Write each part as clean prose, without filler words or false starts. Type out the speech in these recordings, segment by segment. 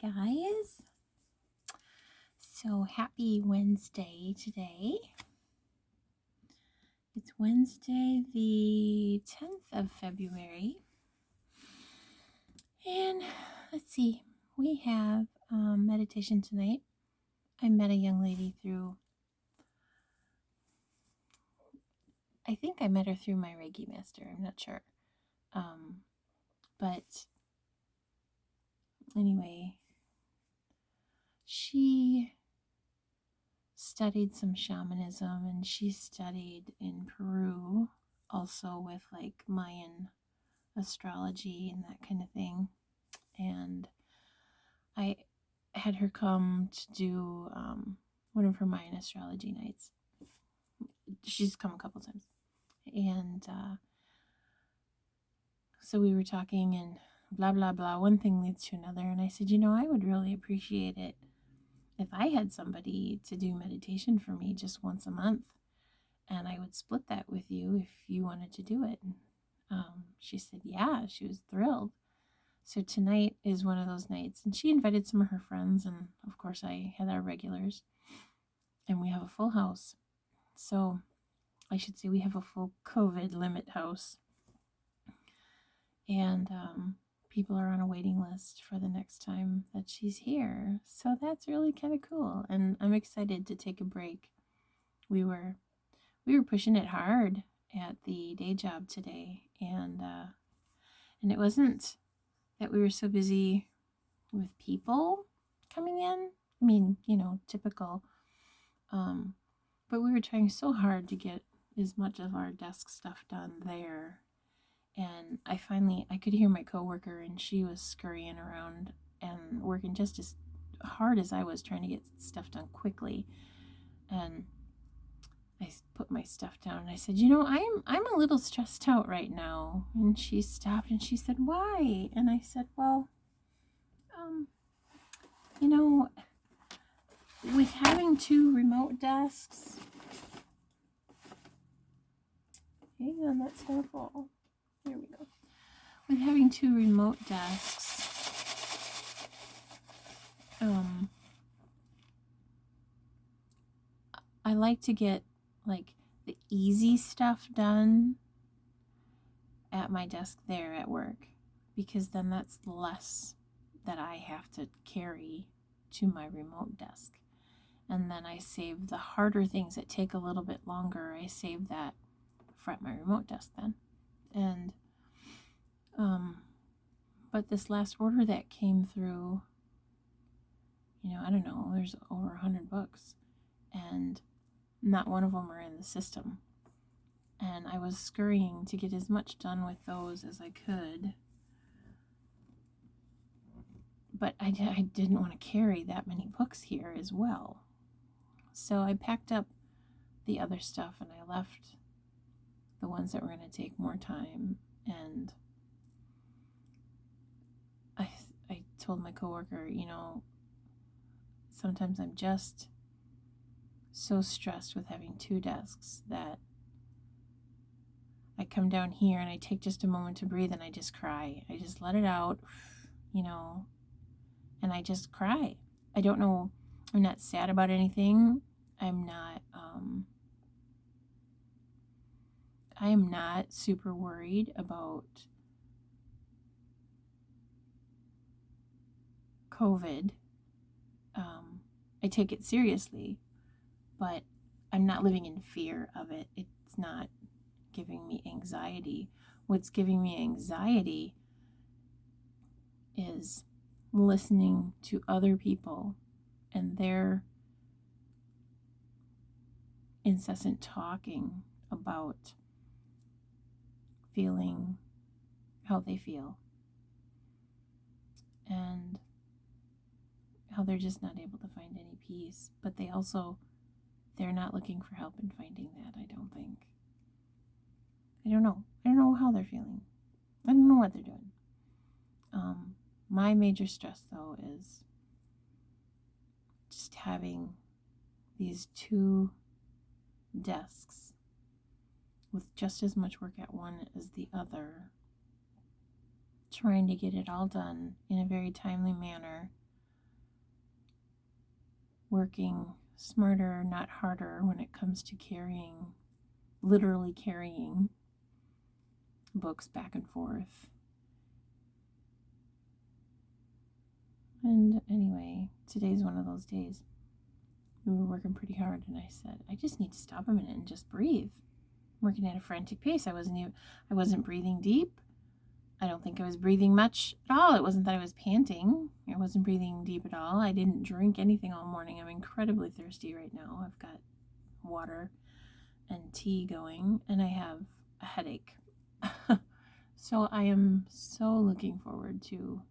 Hi guys. So happy Wednesday today. It's Wednesday the 10th of February. And let's see, we have meditation tonight. I met a young lady I think I met her through my Reiki master. I'm not sure. But anyway, she studied some shamanism and she studied in Peru also with like Mayan astrology and that kind of thing. And I had her come to do one of her Mayan astrology nights. She's come a couple times. And so we were talking and blah, blah, blah. One thing leads to another. And I said, I would really appreciate it if I had somebody to do meditation for me just once a month. And I would split that with you if you wanted to do it. She said, yeah, she was thrilled. So tonight is one of those nights. And she invited some of her friends. And of course, I had our regulars. And we have a full house. So I should say we have a full COVID limit house. And people are on a waiting list for the next time that she's here. So that's really kind of cool. And I'm excited to take a break. We were pushing it hard at the day job today. And it wasn't that we were so busy with people coming in. I mean, typical. But we were trying so hard to get as much of our desk stuff done there. And I could hear my coworker, and she was scurrying around and working just as hard as I was trying to get stuff done quickly. And I put my stuff down and I said, I'm a little stressed out right now. And she stopped and she said, why? And I said, well, with having two remote desks, hang on, that's terrible. There we go. With having two remote desks, I like to get like the easy stuff done at my desk there at work, because then that's less that I have to carry to my remote desk. And then I save the harder things that take a little bit longer. I save that for at my remote desk then. And but this last order that came through, I don't know, there's over 100 books and not one of them are in the system. And I was scurrying to get as much done with those as I could. But I didn't want to carry that many books here as well. So I packed up the other stuff and I left the ones that were going to take more time. And I told my coworker, sometimes I'm just so stressed with having two desks that I come down here and I take just a moment to breathe and I just cry. I just let it out, and I just cry. I don't know. I'm not sad about anything. I am not super worried about COVID. I take it seriously, but I'm not living in fear of it. It's not giving me anxiety. What's giving me anxiety is listening to other people and their incessant talking about feeling how they feel and how they're just not able to find any peace. But they're not looking for help in finding that, I don't think. I don't know how they're feeling. I don't know what they're doing. My major stress, though, is just having these two desks with just as much work at one as the other, trying to get it all done in a very timely manner working smarter, not harder when it comes to literally carrying books back and forth. And anyway, today's one of those days. We were working pretty hard, and I said, I just need to stop a minute and just breathe. I'm working at a frantic pace. I wasn't breathing deep. I don't think I was breathing much at all. It wasn't that I was panting. I wasn't breathing deep at all. I didn't drink anything all morning. I'm incredibly thirsty right now. I've got water and tea going, and I have a headache. So I am so looking forward to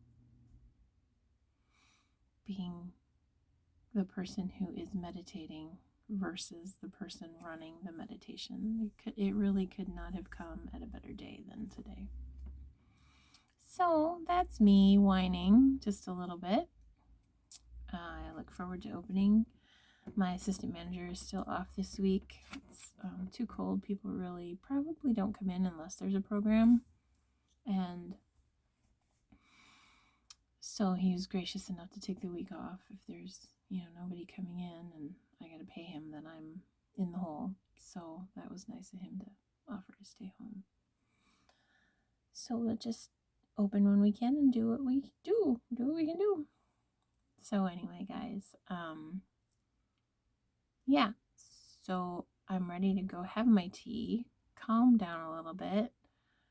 being the person who is meditating versus the person running the meditation. It really could not have come at a better day than today. So that's me whining just a little bit. I look forward to opening. My assistant manager is still off this week. It's too cold. People really probably don't come in unless there's a program. And so he was gracious enough to take the week off. If there's, nobody coming in and I got to pay him, then I'm in the hole. So that was nice of him to offer to stay home. So we'll just open when we can and do what we can do. So anyway, guys, yeah, so I'm ready to go have my tea, calm down a little bit,